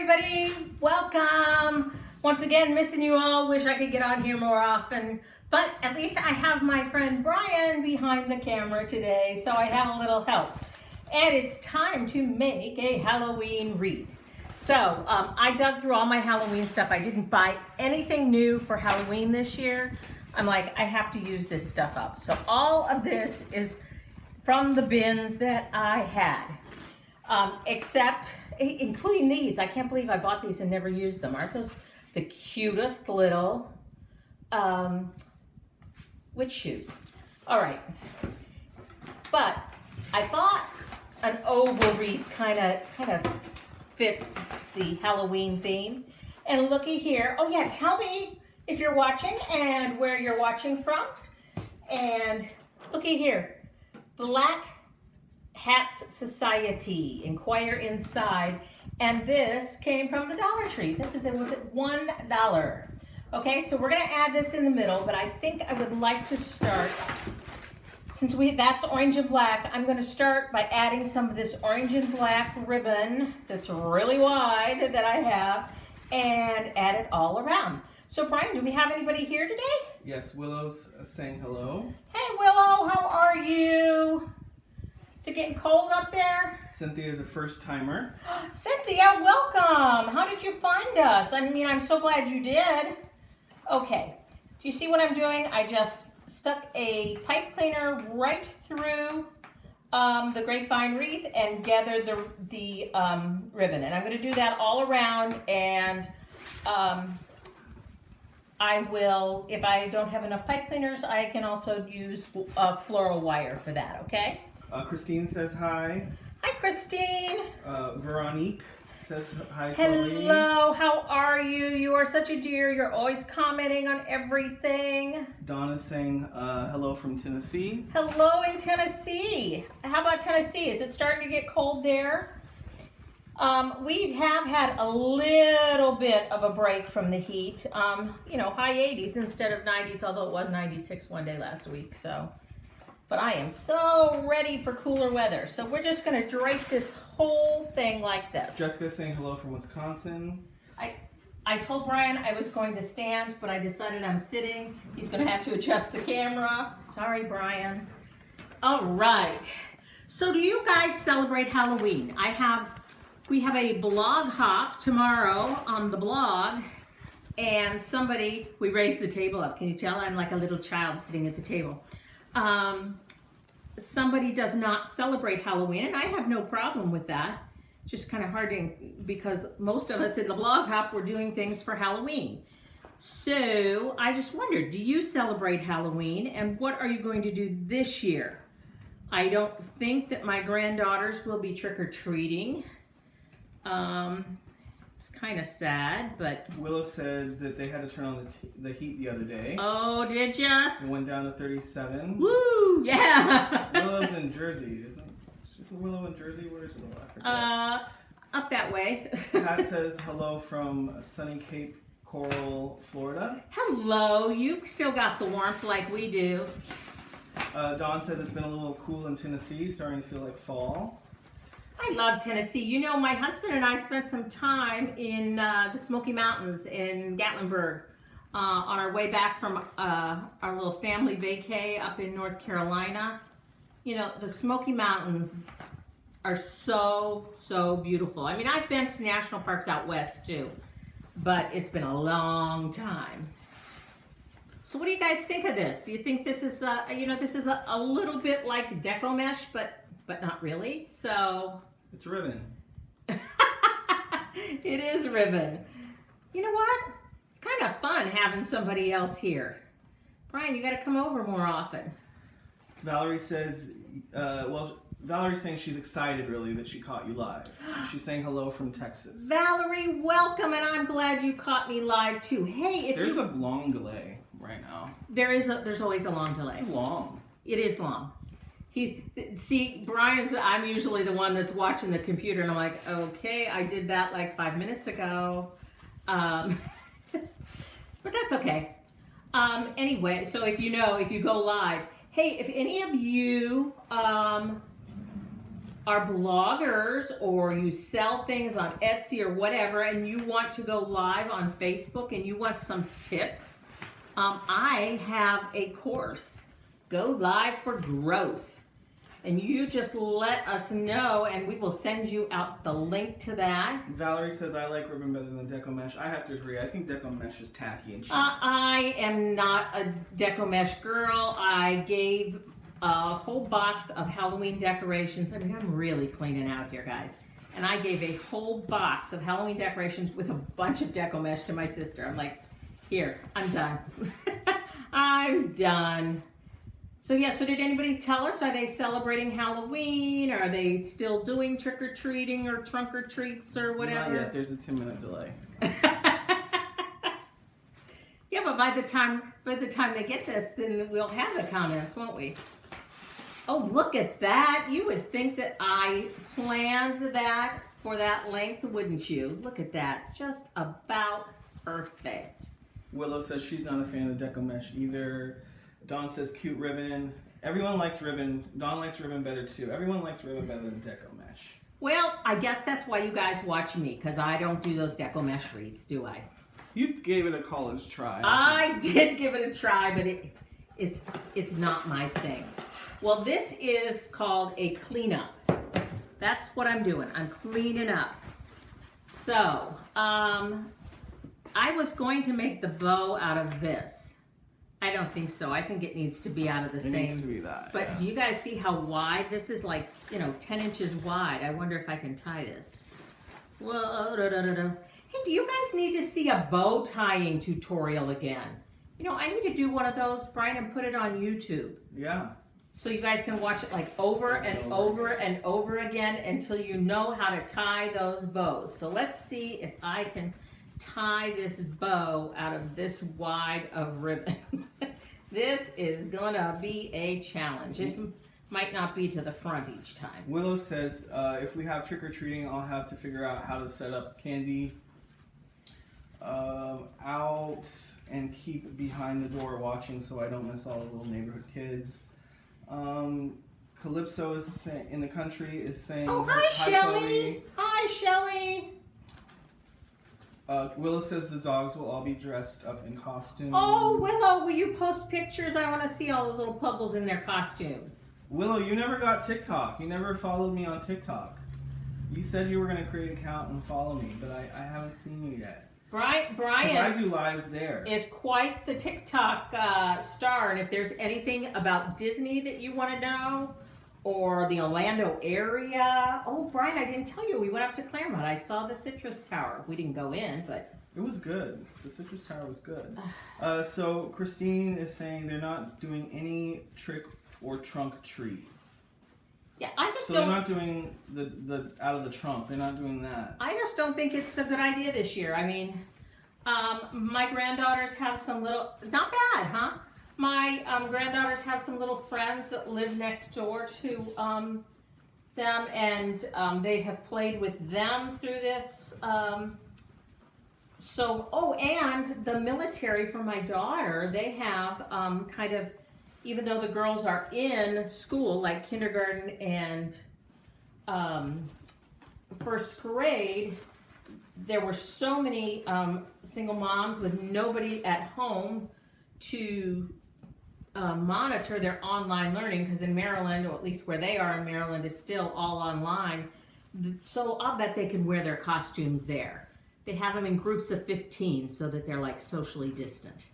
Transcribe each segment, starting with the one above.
everybody. Welcome. Once again, missing you all. Wish I could get on here more often, but at least I have my friend Brian behind the camera today, so I have a little help. And it's time to make a Halloween wreath. So I dug through all my Halloween stuff. I didn't buy anything new for Halloween this year. I'm like, I have to use this stuff up. So all of this is from the bins that I had, except including these. I can't believe I bought these and never used them. Aren't those the cutest little witch shoes? All right, but I thought an oval wreath kind of fit the Halloween theme. And looky here. Oh yeah, tell me if you're watching and where you're watching from. And looky here, Black Hats Society, inquire inside. And this came from the Dollar Tree. This is, was it $1? Okay, so we're gonna add this in the middle, but I think I would like to start, since that's orange and black, I'm gonna start by adding some of this orange and black ribbon that's really wide that I have, and add it all around. So Brian, do we have anybody here today? Yes, Willow's saying hello. Hey Willow, how are you? Is it getting cold up there? Cynthia is a first timer. Cynthia, welcome. How did you find us? I mean, I'm so glad you did. Okay, do you see what I'm doing? I just stuck a pipe cleaner right through the grapevine wreath and gathered the ribbon. And I'm gonna do that all around, and I will, if I don't have enough pipe cleaners, I can also use floral wire for that, okay? Christine says hi. Hi, Christine. Veronique says hi, Chloe. Hello, how are you? You are such a dear. You're always commenting on everything. Donna's saying hello from Tennessee. Hello in Tennessee. How about Tennessee? Is it starting to get cold there? We have had a little bit of a break from the heat. You know, high 80s instead of 90s, although it was 96 one day last week, so. But I am so ready for cooler weather. So we're just gonna drape this whole thing like this. Jessica's saying hello from Wisconsin. I told Brian I was going to stand, but I decided I'm sitting. He's gonna have to adjust the camera. Sorry, Brian. All right. So do you guys celebrate Halloween? We have a blog hop tomorrow on the blog, and we raised the table up. Can you tell? I'm like a little child sitting at the table. Somebody does not celebrate Halloween, and I have no problem with that. Just kind of hard because most of us in the blog hop were doing things for Halloween. So I just wondered, do you celebrate Halloween, and what are you going to do this year? I don't think that my granddaughters will be trick-or-treating. It's kind of sad, but... Willow said that they had to turn on the heat the other day. Oh, did ya? It went down to 37. Woo! Yeah! Willow's in Jersey, isn't Willow in Jersey? Where's Willow? I forget. Up that way. Pat says hello from sunny Cape Coral, Florida. Hello, you still got the warmth like we do. Dawn says it's been a little cool in Tennessee, starting to feel like fall. I love Tennessee. You know, my husband and I spent some time in the Smoky Mountains in Gatlinburg on our way back from our little family vacay up in North Carolina. You know, the Smoky Mountains are so, so beautiful. I mean, I've been to national parks out west too, but it's been a long time. So what do you guys think of this? Do you think this is, you know, this is a little bit like deco mesh, but not really? So it's ribbon. It is ribbon. You know what? It's kind of fun having somebody else here. Brian, you got to come over more often. Valerie says, Valerie's saying she's excited really that she caught you live. She's saying hello from Texas. Valerie, welcome, and I'm glad you caught me live too. Hey, there's a long delay right now. There's always a long delay. It's long. It is long. I'm usually the one that's watching the computer, and I'm like, okay, I did that like 5 minutes ago. But that's okay. Anyway, so if you go live, hey, if any of you are bloggers or you sell things on Etsy or whatever, and you want to go live on Facebook and you want some tips, I have a course, Go Live for Growth. And you just let us know, and we will send you out the link to that. Valerie says, I like ribbon better than deco mesh. I have to agree. I think deco mesh is tacky and cheap. I am not a deco mesh girl. I gave a whole box of Halloween decorations. I mean, I'm really cleaning out here, guys. And I gave a whole box of Halloween decorations with a bunch of deco mesh to my sister. I'm like, here, I'm done. I'm done. So yeah, so did anybody tell us, are they celebrating Halloween? Are they still doing trick-or-treating or trunk-or-treats or whatever? Not yet, there's a 10-minute delay. Yeah, but by the time they get this, then we'll have the comments, won't we? Oh, look at that. You would think that I planned that for that length, wouldn't you? Look at that, just about perfect. Willow says she's not a fan of deco mesh either. Dawn says cute ribbon. Everyone likes ribbon. Dawn likes ribbon better too. Everyone likes ribbon better than deco mesh. Well, I guess that's why you guys watch me, because I don't do those deco mesh wreaths, do I? You gave it a college try. I did give it a try, but it's not my thing. Well, this is called a cleanup. That's what I'm doing. I'm cleaning up. So, I was going to make the bow out of this. I don't think so. I think it needs to be out of the same. It needs to be that. But yeah. do you guys see how wide? This is like, 10 inches wide. I wonder if I can tie this. Whoa, Hey, do you guys need to see a bow tying tutorial again? I need to do one of those, Brian, and put it on YouTube. Yeah. So you guys can watch it like over and over and over again until you know how to tie those bows. So let's see if I can tie this bow out of this wide of ribbon. This is gonna be a challenge. This might not be to the front each time. Willow says, if we have trick-or-treating, I'll have to figure out how to set up candy out and keep behind the door watching so I don't miss all the little neighborhood kids. Calypso is in the country is saying, oh, hi, Shelly. Chloe. Hi, Shelly. Willow says the dogs will all be dressed up in costumes. Oh, Willow, will you post pictures? I want to see all those little puggles in their costumes. Willow, you never got TikTok. You never followed me on TikTok. You said you were going to create an account and follow me, but I haven't seen you yet. Brian I do lives there. Is quite the TikTok star, and if there's anything about Disney that you want to know, or the Orlando area. Oh, Brian, I didn't tell you. We went up to Claremont. I saw the Citrus Tower. We didn't go in, but... It was good. The Citrus Tower was good. So Christine is saying they're not doing any trick or trunk treat. Yeah, I just so don't... they're not doing the out of the trunk. They're not doing that. I just don't think it's a good idea this year. I mean, my granddaughters have some little... Not bad, huh? My granddaughters have some little friends that live next door to them, and they have played with them through this. And the military for my daughter, they have kind of, even though the girls are in school, like kindergarten and first grade, there were so many single moms with nobody at home to monitor their online learning, because in Maryland, or at least where they are in Maryland, is still all online. So I'll bet they can wear their costumes there. They have them in groups of 15 so that they're like socially distant.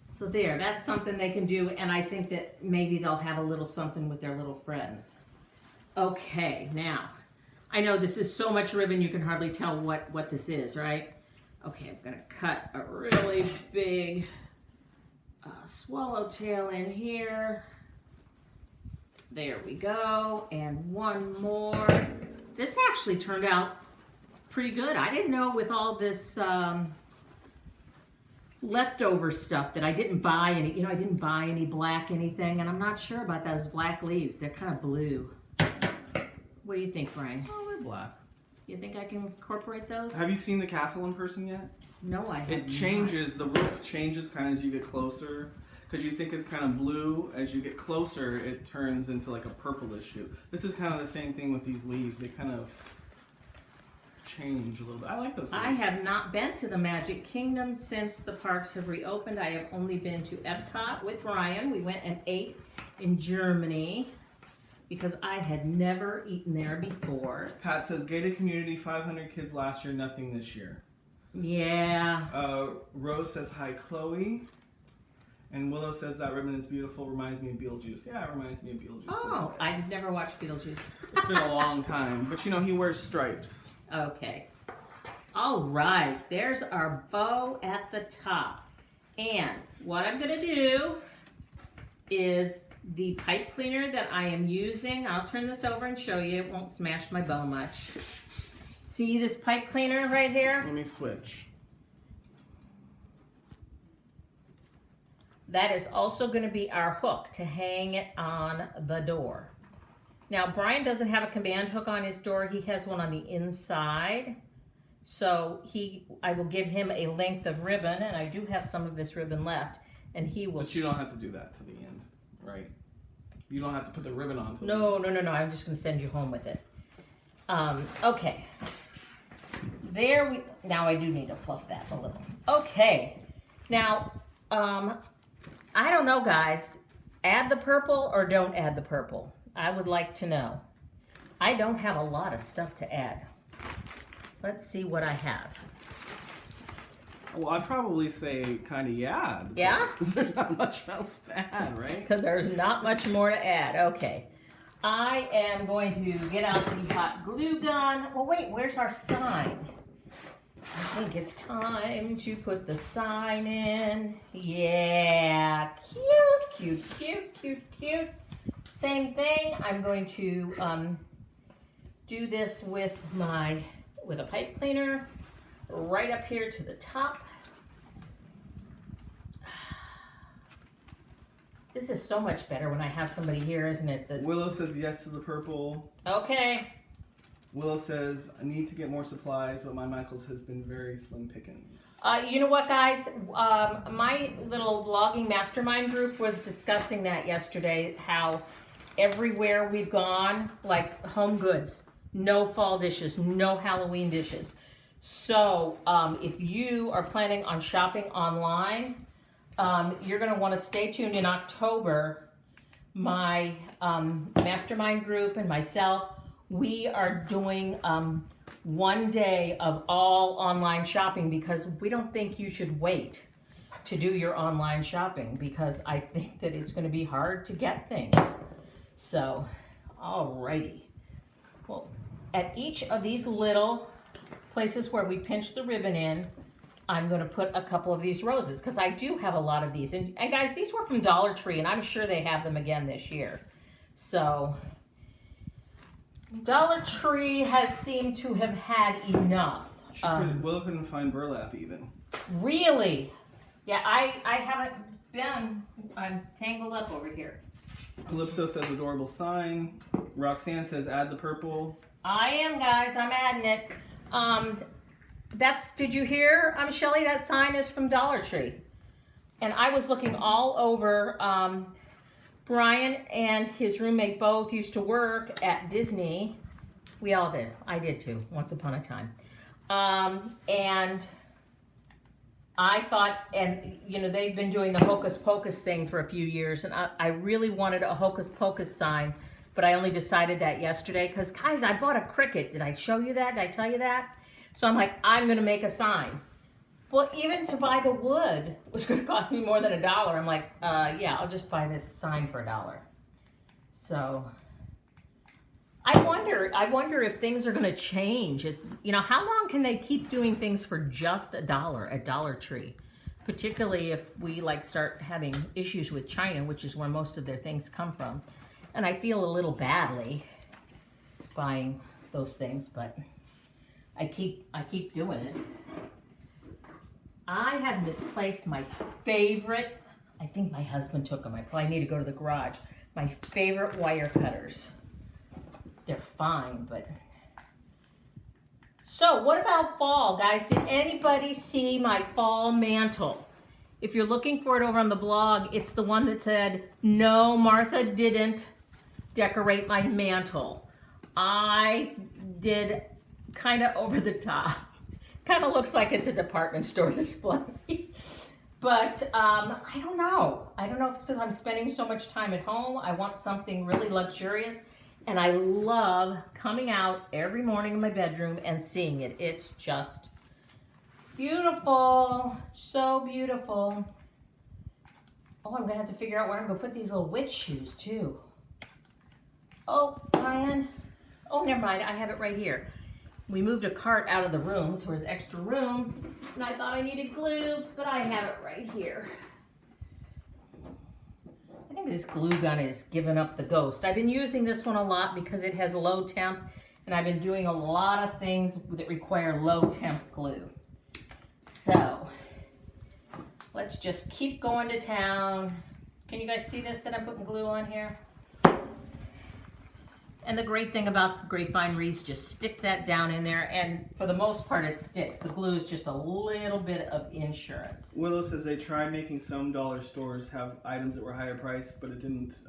So that's something they can do, and I think that maybe they'll have a little something with their little friends. Okay, now, I know this is so much ribbon you can hardly tell what this is, right? Okay, I'm gonna cut a really big swallowtail in here. There we go, and one more. This actually turned out pretty good. I didn't know with all this leftover stuff that I didn't buy any, I didn't buy any black anything, and I'm not sure about those black leaves. They're kind of blue. What do you think, Brian? Oh, they're black. You think I can incorporate those? Have you seen the castle in person yet? No, I haven't. It changes, the roof changes kind of as you get closer. because you think it's kind of blue. As you get closer, it turns into like a purplish hue. This is kind of the same thing with these leaves. They kind of change a little bit. I like those leaves. I have not been to the Magic Kingdom since the parks have reopened. I have only been to Epcot with Ryan. We went and ate in Germany because I had never eaten there before. Pat says, gated community, 500 kids last year, nothing this year. Yeah. Rose says, hi, Chloe. And Willow says, that ribbon is beautiful, reminds me of Beetlejuice. Yeah, it reminds me of Beetlejuice. Oh, I've never watched Beetlejuice. It's been a long time. But you know, he wears stripes. Okay. All right. There's our bow at the top. And what I'm going to do is the pipe cleaner that I am using. I'll turn this over and show you. It won't smash my bow much. See this pipe cleaner right here? Let me switch. That is also going to be our hook to hang it on the door. Now, Brian doesn't have a command hook on his door. He has one on the inside. So I will give him a length of ribbon, and I do have some of this ribbon left, and he will... But you don't have to do that to the end, right? You don't have to put the ribbon on. No. I'm just going to send you home with it. Okay. Now I do need to fluff that a little. Okay. Now, I don't know, guys. Add the purple or don't add the purple? I would like to know. I don't have a lot of stuff to add. Let's see what I have. Well, I'd probably say kind of yeah. Yeah? Because there's not much else to add, right? Because there's not much more to add. Okay. I am going to get out the hot glue gun. Well, wait, where's our sign? I think it's time to put the sign in. Yeah, cute. Same thing. I'm going to do this with a pipe cleaner right up here to the top. This is so much better when I have somebody here, isn't it? Willow says yes to the purple. Okay. Willow says, I need to get more supplies, but my Michaels has been very slim pickings. You know what, guys? My little vlogging mastermind group was discussing that yesterday, how everywhere we've gone, like Home Goods, no fall dishes, no Halloween dishes. So if you are planning on shopping online, you're going to want to stay tuned in October. My mastermind group and myself, we are doing 1 day of all online shopping because we don't think you should wait to do your online shopping because I think that it's going to be hard to get things. So, alrighty. Well, at each of these little places where we pinch the ribbon in, I'm going to put a couple of these roses because I do have a lot of these. And guys, these were from Dollar Tree, and I'm sure they have them again this year. So, Dollar Tree has seemed to have had enough. Willow couldn't find burlap even. Really? Yeah, I haven't been. I'm tangled up over here. Calypso says adorable sign. Roxanne says add the purple. I am, guys. I'm adding it. Did you hear, Shelly, that sign is from Dollar Tree. And I was looking all over. Brian and his roommate both used to work at Disney. We all did. I did too, once upon a time. And I thought, and they've been doing the Hocus Pocus thing for a few years, and I really wanted a Hocus Pocus sign, but I only decided that yesterday because, guys, I bought a Cricut. Did I show you that? Did I tell you that? So I'm like, I'm going to make a sign. Well, even to buy the wood was going to cost me more than $1. I'm like, yeah, I'll just buy this sign for $1. So I wonder if things are going to change. How long can they keep doing things for just $1 at Dollar Tree? Particularly if we start having issues with China, which is where most of their things come from. And I feel a little badly buying those things, but I keep doing it. I have misplaced my favorite, I think my husband took them. I probably need to go to the garage. My favorite wire cutters. They're fine, but... So, what about fall, guys? Did anybody see my fall mantle? If you're looking for it over on the blog, it's the one that said, no, Martha didn't decorate my mantle. I did kind of over the top. Kind of looks like it's a department store display. But I don't know. I don't know if it's because I'm spending so much time at home. I want something really luxurious. And I love coming out every morning in my bedroom and seeing it. It's just beautiful. So beautiful. Oh, I'm going to have to figure out where I'm going to put these little witch shoes too. Oh, Ryan. Oh, never mind. I have it right here. We moved a cart out of the room, so there's extra room, and I thought I needed glue, but I have it right here. I think this glue gun is giving up the ghost. I've been using this one a lot because it has low temp, and I've been doing a lot of things that require low temp glue. So, let's just keep going to town. Can you guys see this that I'm putting glue on here? And the great thing about the grapevine wreaths, just stick that down in there, and for the most part it sticks. The glue is just a little bit of insurance. Willow says they tried making some dollar stores have items that were higher priced, but it didn't, she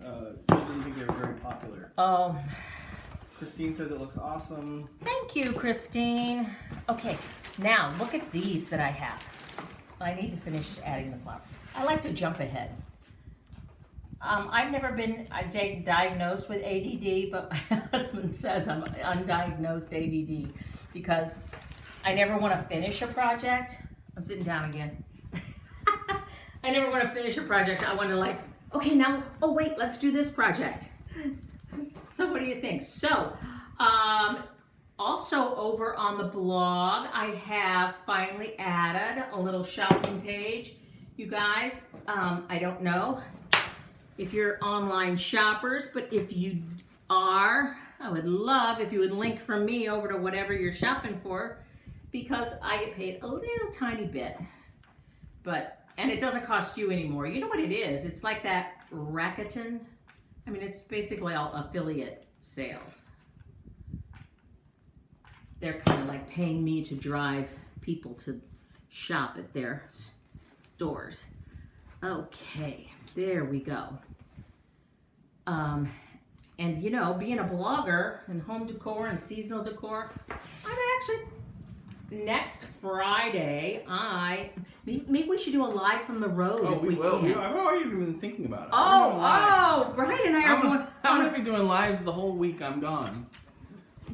doesn't think they were very popular. Oh. Christine says it looks awesome. Thank you, Christine. Okay, now look at these that I have. I need to finish adding the flower. I like to jump ahead. I've never been diagnosed with ADD, but my husband says I'm undiagnosed ADD because I never want to finish a project. I'm sitting down again. I never want to finish a project. I want to like, okay, now, oh wait, let's do this project. So what do you think? So, also over on the blog, I have finally added a little shopping page. You guys, I don't know if you're online shoppers, but if you are, I would love if you would link from me over to whatever you're shopping for, because I get paid a little tiny bit, and it doesn't cost you anymore. You know what it is? It's like that Rakuten. I mean, it's basically all affiliate sales. They're kind of like paying me to drive people to shop at their stores. Okay. There we go. And you know, being a blogger and home decor and seasonal decor, I'm actually, next Friday, maybe we should do a live from the road if we will. can. I've already been thinking about it. Brian and I are going. I'm going to be doing lives the whole week I'm gone.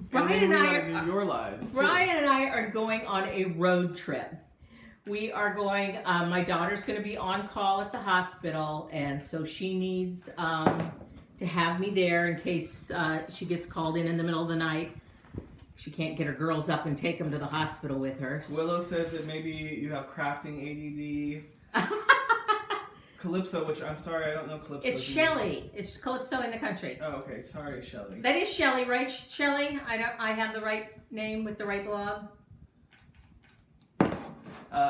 Brian and I are do your lives. Brian and I are going on a road trip. We are going, my daughter's going to be on call at the hospital, and so she needs to have me there in case she gets called in the middle of the night. She can't get her girls up and take them to the hospital with her. Willow says that maybe you have crafting ADD. Calypso, which I'm sorry, I don't know Calypso. It's Shelly. It's Calypso in the country. Oh, okay. Sorry, Shelly. That is Shelly, right, Shelly? I have the right name with the right blog.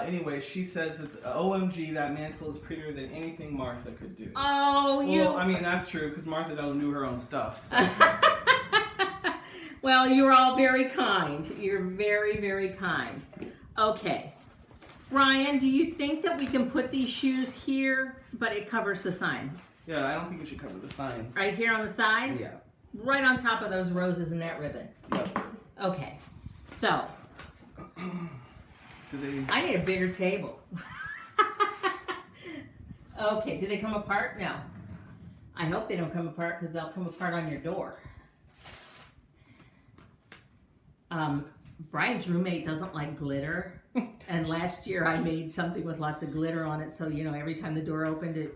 Anyway, she says that OMG, that mantle is prettier than anything Martha could do. Oh, Well, I mean, that's true because Martha don't do her own stuff. So. Well, you're all very kind. You're very, very kind. Okay. Brian, do you think that we can put these shoes here, but it covers the sign? Yeah, I don't think we should cover the sign. Right here on the side? Yeah. Right on top of those roses and that ribbon. Yep. Okay. So, I need a bigger table. Okay, do they come apart? No. I hope they don't come apart because they'll come apart on your door. Brian's roommate doesn't like glitter. And last year I made something with lots of glitter on it, so you know every time the door opened it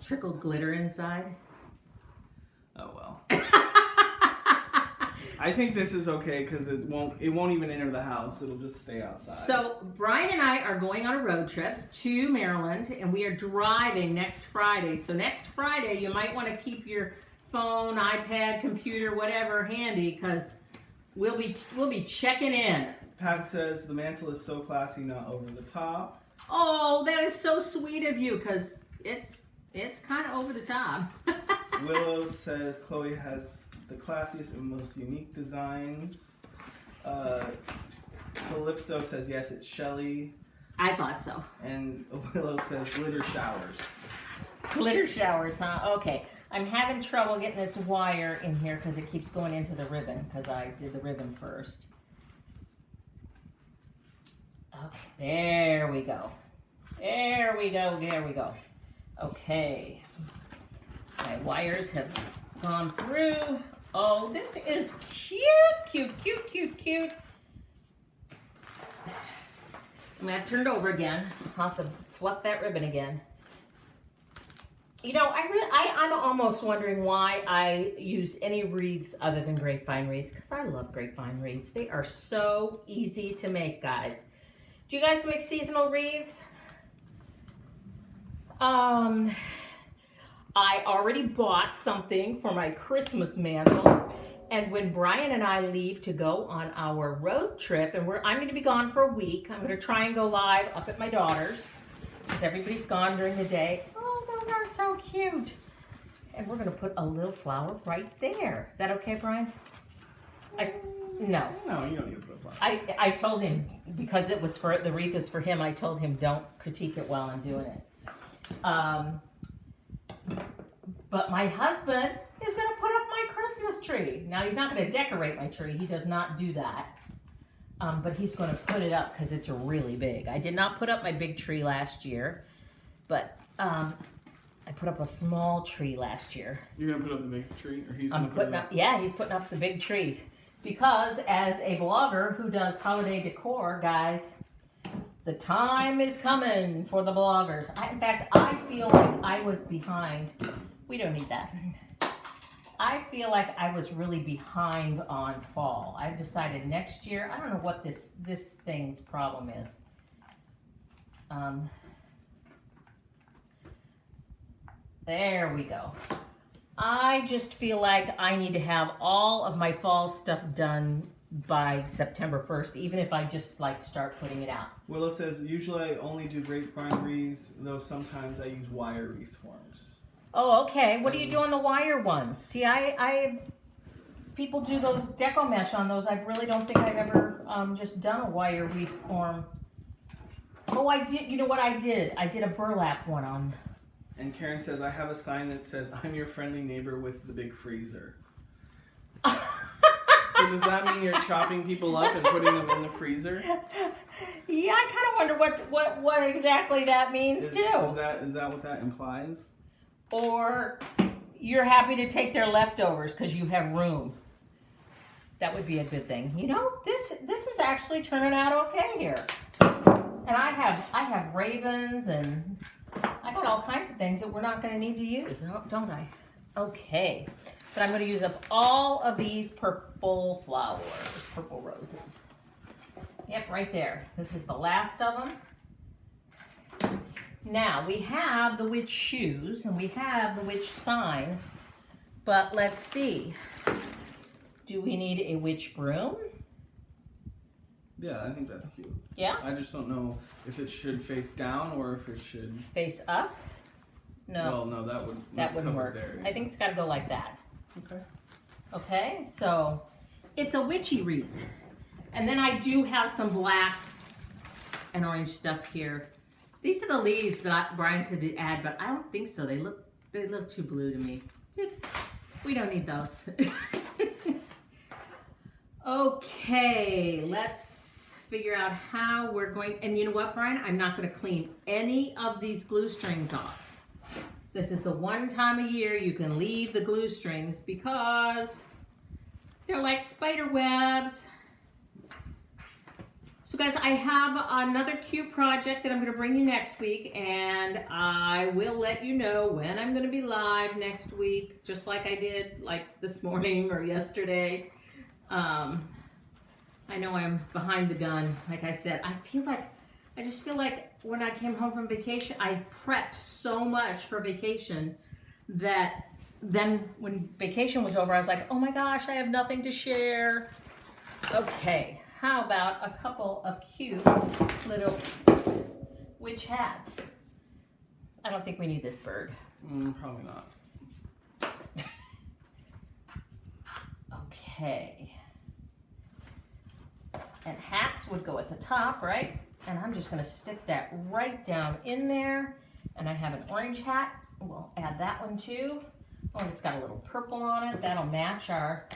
trickled glitter inside. Oh well. I think this is okay because it won't even enter the house. It'll just stay outside. So Brian and I are going on a road trip to Maryland, and we are driving next Friday. So next Friday, you might want to keep your phone, iPad, computer, whatever handy, because we'll be checking in. Pat says the mantle is so classy, not over the top. Oh, that is so sweet of you, because it's kind of over the top. Willow says Chloe has the classiest and most unique designs. Calypso says yes, it's Shelly. I thought so. And Willow says glitter showers. Glitter showers, huh? Okay. I'm having trouble getting this wire in here because it keeps going into the ribbon because I did the ribbon first. Okay, there we go. There we go, there we go. Okay. My wires have gone through. Oh, this is cute, cute, cute, cute, cute. I'm gonna have to turn it over again. I'll have to fluff that ribbon again. You know, I'm almost wondering why I use any wreaths other than grapevine wreaths, because I love grapevine wreaths. They are so easy to make, guys. Do you guys make seasonal wreaths? I already bought something for my Christmas mantle, and when Brian and I leave to go on our road trip, and I'm going to be gone for a week. I'm going to try and go live up at my daughter's, because everybody's gone during the day. Oh, those are so cute. And we're going to put a little flower right there. Is that okay, Brian? No. No, you don't need to put a flower. I told him, because it was for the wreath is for him, I told him don't critique it while I'm doing it. But my husband is going to put up my Christmas tree. Now, he's not going to decorate my tree. He does not do that. But he's going to put it up because it's really big. I did not put up my big tree last year, but I put up a small tree last year. You're going to put up the big tree, or he's going to put it up? Yeah, he's putting up the big tree. Because as a blogger who does holiday decor, guys, the time is coming for the bloggers. In fact, I feel like I was behind. We don't need that. I feel like I was really behind on fall. I've decided next year, I don't know what this thing's problem is. There we go. I just feel like I need to have all of my fall stuff done by September 1st, even if I just like start putting it out. Willow says, usually I only do grapevine wreaths, though sometimes I use wire wreath forms. Oh, okay. What do you do on the wire ones? See, people do those deco mesh on those. I really don't think I've ever just done a wire wreath form. Oh, I did. You know what I did? I did a burlap one on. And Karen says, I have a sign that says, I'm your friendly neighbor with the big freezer. So does that mean you're chopping people up and putting them in the freezer? Yeah, I kind of wonder what exactly that means too. Is that what that implies? Or you're happy to take their leftovers because you have room. That would be a good thing. You know, this is actually turning out okay here. And I have ravens and I got all kinds of things that we're not going to need to use, don't I? Okay. But I'm going to use up all of these purple flowers, purple roses. Yep, right there. This is the last of them. Now, we have the witch shoes and we have the witch sign, but let's see. Do we need a witch broom? Yeah, I think that's cute. Yeah? I just don't know if it should face down or if it should... Face up? No. Well, no, that wouldn't work. There. I think it's got to go like that. Okay. Okay, so it's a witchy wreath. And then I do have some black and orange stuff here. These are the leaves that Brian said to add, but I don't think so. They look too blue to me. We don't need those. Okay, let's figure out how we're going. And you know what, Brian? I'm not going to clean any of these glue strings off. This is the one time a year you can leave the glue strings because they're like spider webs. So guys, I have another cute project that I'm going to bring you next week, and I will let you know when I'm going to be live next week, just like I did like this morning or yesterday. I know I'm behind the gun, like I said. I just feel like when I came home from vacation, I prepped so much for vacation that then when vacation was over, I was like, oh my gosh, I have nothing to share. Okay, how about a couple of cute little witch hats? I don't think we need this bird. Probably not. Okay. And hats would go at the top, right? And I'm just gonna stick that right down in there. And I have an orange hat. We'll add that one too. Oh, and it's got a little purple on it. That'll match our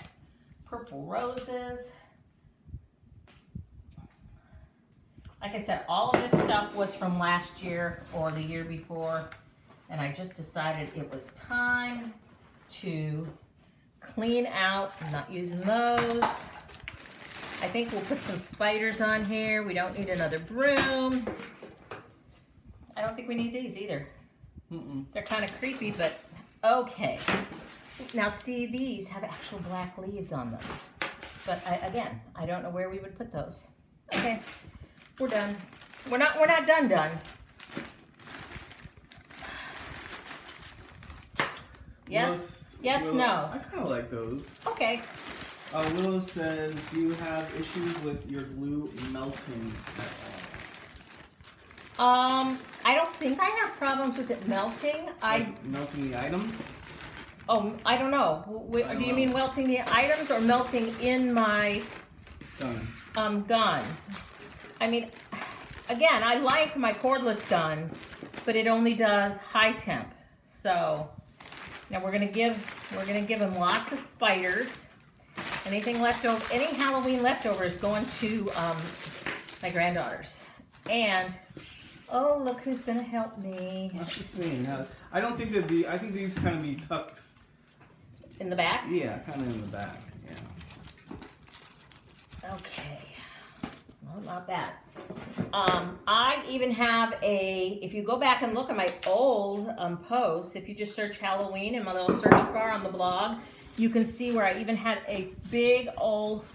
purple roses. Like I said, all of this stuff was from last year or the year before. And I just decided it was time to clean out. I'm not using those. I think we'll put some spiders on here. We don't need another broom. I don't think we need these either. They're kind of creepy, but okay. Now see, these have actual black leaves on them. But again, I don't know where we would put those. Okay, we're done. We're not done. Yes, Willow, no. I kind of like those. Okay. Willow says, do you have issues with your glue melting at all? I don't think I have problems with it melting. Like melting the items? Oh, I don't know. Do you mean melting the items or melting in my gun? I mean, again, I like my cordless gun, but it only does high temp. So now we're gonna give him lots of spiders. Anything left over, any Halloween leftovers going to my granddaughters. And oh, look who's gonna help me. What's she saying? I don't think that I think these kind of be tucked in the back. Yeah, kind of in the back. Yeah. Okay. Well, not bad. I even have if you go back and look at my old posts, if you just search Halloween in my little search bar on the blog, you can see where I even had a big old,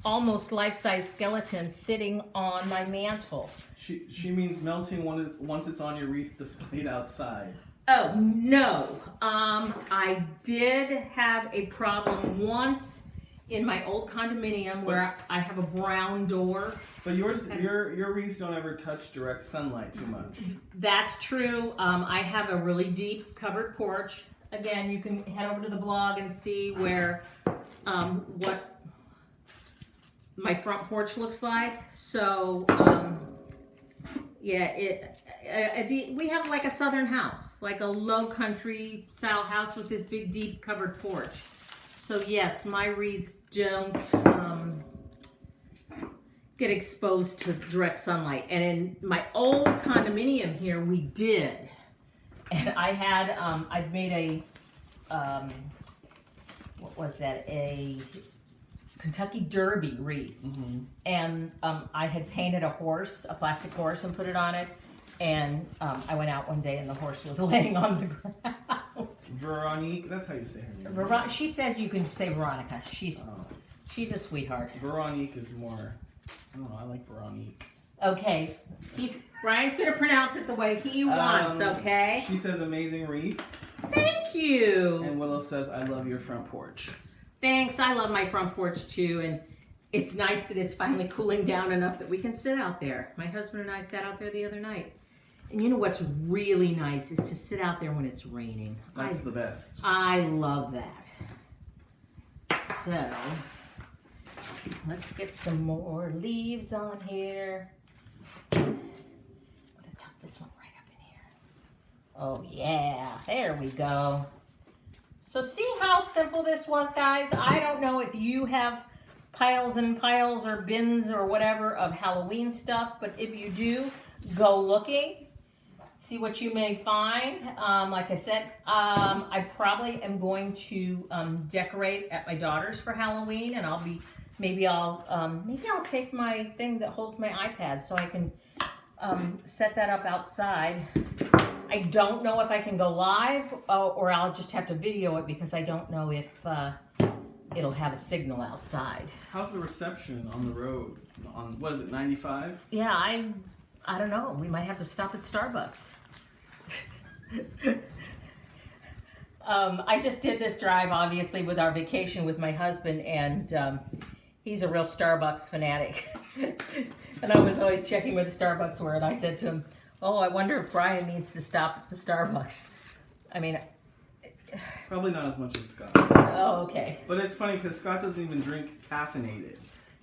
almost life-size skeleton sitting on my mantle. She means melting once it's on your wreath displayed outside. Oh, no. I did have a problem once in my old condominium where I have a brown door. But your wreaths don't ever touch direct sunlight too much. That's true. I have a really deep covered porch. Again, you can head over to the blog and see where what my front porch looks like. So yeah, we have like a southern house, like a low country style house with this big deep covered porch. So yes, my wreaths don't get exposed to direct sunlight. And in my old condominium here, we did. And I had, I'd made what was that? A Kentucky Derby wreath. And I had painted a plastic horse and put it on it. And I went out one day and the horse was laying on the ground. Veronique, that's how you say her name. She says you can say Veronica. She's a sweetheart. Veronique is more, I don't know, I like Veronique. Okay, Brian's gonna pronounce it the way he wants, okay? She says amazing wreath. Thank you. And Willow says, I love your front porch. Thanks, I love my front porch too, and it's nice that it's finally cooling down enough that we can sit out there. My husband and I sat out there the other night. And you know what's really nice is to sit out there when it's raining. That's the best. I love that. So, let's get some more leaves on here. I'm gonna tuck this one right up in here. Oh yeah, there we go. So see how simple this was, guys? I don't know if you have piles and piles or bins or whatever of Halloween stuff, but if you do, go looking. See what you may find. Like I said, I probably am going to decorate at my daughter's for Halloween, and maybe I'll take my thing that holds my iPad so I can set that up outside. I don't know if I can go live or I'll just have to video it because I don't know if it'll have a signal outside. How's the reception on the road? On what is it, 95? Yeah, I don't know. We might have to stop at Starbucks. I just did this drive, obviously, with our vacation with my husband, and he's a real Starbucks fanatic. And I was always checking where the Starbucks were, and I said to him, oh, I wonder if Brian needs to stop at the Starbucks. I mean... Probably not as much as Scott. Oh, okay. But it's funny because Scott doesn't even drink caffeinated.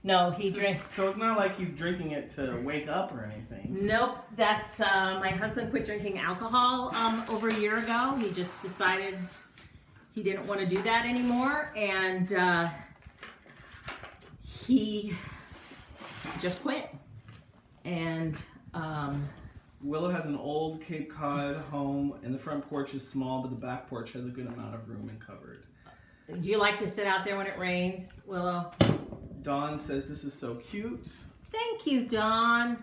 No, he drank. So it's not like he's drinking it to wake up or anything. Nope, that's my husband quit drinking alcohol over a year ago. He just decided he didn't want to do that anymore, and he just quit. And Willow has an old Cape Cod home, and the front porch is small, but the back porch has a good amount of room and covered. do you like to sit out there when it rains, Willow? Dawn says this is so cute. Thank you, Dawn.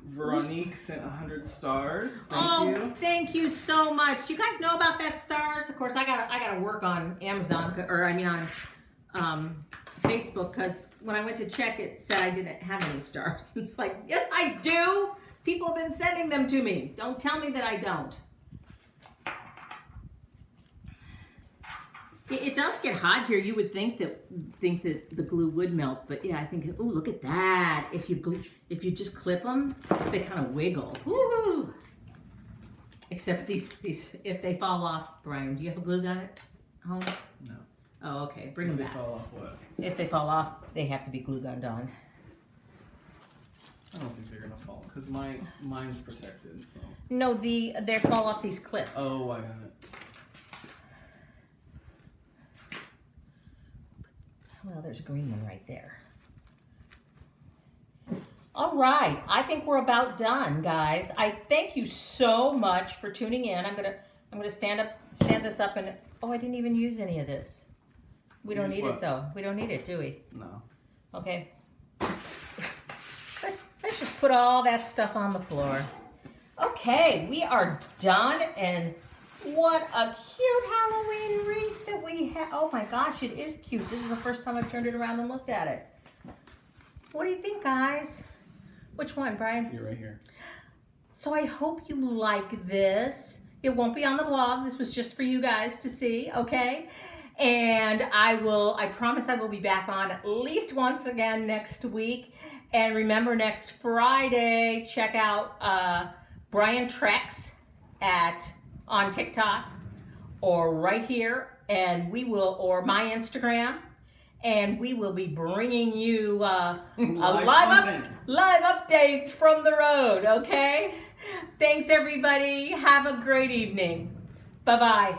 Veronique sent 100 stars. Thank you. Thank you so much. Do you guys know about that stars? Of course, I gotta work on Amazon, or I mean on Facebook, because when I went to check, it said I didn't have any stars. It's like, yes, I do. People have been sending them to me. Don't tell me that I don't. It does get hot here. You would think that the glue would melt, but yeah, I think. Oh, look at that! If you just clip them, they kind of wiggle. Woohoo! Except these if they fall off, Brian, do you have a glue gun at home? No. Oh, okay. Bring them back. If they fall off what? If they fall off, they have to be glue gunned on. I don't think they're gonna fall because mine's protected. So. No, they fall off these clips. Oh, I got it. Well, there's a green one right there. All right, I think we're about done, guys. I thank you so much for tuning in. I'm gonna stand this up, and oh, I didn't even use any of this. We don't need it though. We don't need it, do we? No. Okay. Let's just put all that stuff on the floor. Okay, we are done, and what a cute Halloween wreath that we have. Oh my gosh, it is cute. This is the first time I've turned it around and looked at it. What do you think, guys? Which one, Brian? You're right here. So I hope you like this. It won't be on the blog. This was just for you guys to see, okay? And I promise I will be back on at least once again next week. And remember, next Friday, check out Brian Trex on TikTok or right here, and or my Instagram, and we will be bringing you live updates from the road, okay? Thanks, everybody. Have a great evening. Bye-bye.